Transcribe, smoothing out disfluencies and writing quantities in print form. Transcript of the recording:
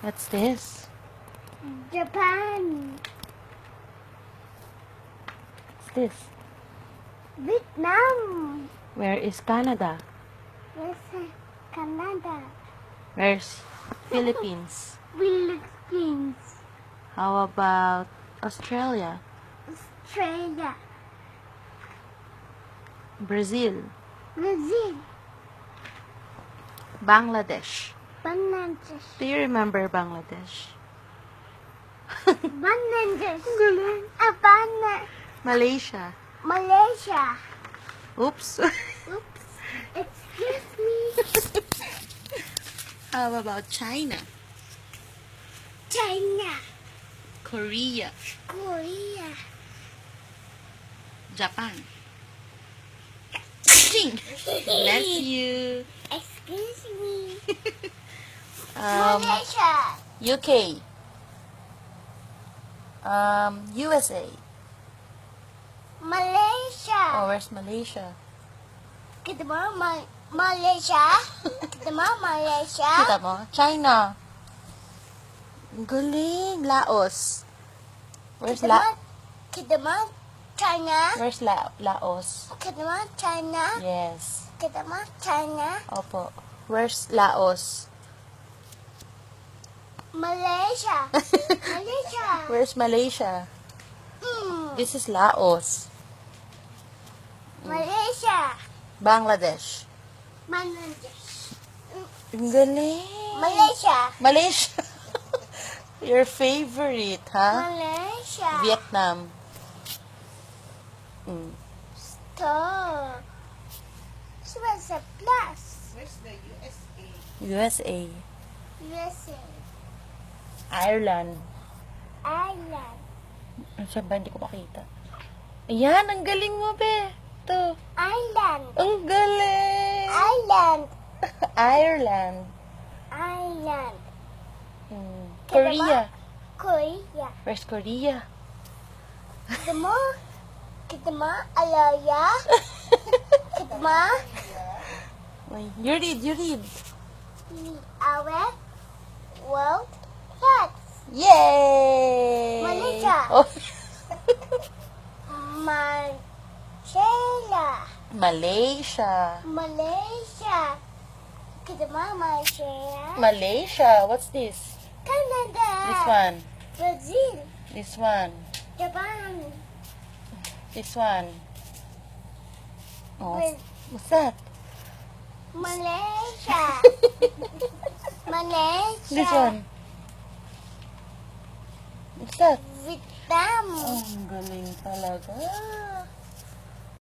What's this? Japan, What's this? Vietnam, Where is Canada? USA, Canada, Where's Philippines? Philippines, How about Australia? Australia, Brazil? Brazil, Bangladesh? Bangladesh, Do you remember Bangladesh? Bangladesh, Galing. Malaysia? Malaysia. Oops. Oops, excuse me. How about China? China, Korea? Korea, Japan? Ching! Bless you. excuse me. Um, Malaysia, UK? USA? Malaysia. Oh, where's Malaysia? Kita mo, Malaysia. Kita mo, Malaysia. Kita mo? China? Ang galing. Laos? Where's Kita mo, China. Where's Laos? Kita mo, China. Yes. Kita mo, China. Opo. Where's Laos? Malaysia. Malaysia. Where's Malaysia? Mm. This is Laos. Malaysia. Bangladesh. Bangladesh. Ang galing. Malaysia. Malaysia. Your favorite, ha? Malaysia. Vietnam. Mm. Stop. So what's a plus? Where's the USA? USA. USA. Ireland. Ireland. Ano siya ba? Hindi ko makita. Ayan, ang galing mo, be. Ito. Ireland. Ang galing. Ireland. Ireland. Ireland. Mm. Kita Korea. Korea. Where's Korea? Kita mo? Kita mo? Alaya? Kita mo? Wait, you read. Our world facts. Yay! Malaysia. Oh. Malaysia. Malaysia. Malaysia. Kita mo, Malaysia? Malaysia. What's this? Canada. This one. Brazil. This one. Japan. This one. Oh, Brazil. what's that? Malaysia. Malaysia. This one. What's that? Vietnam. Oh, ang galing talaga.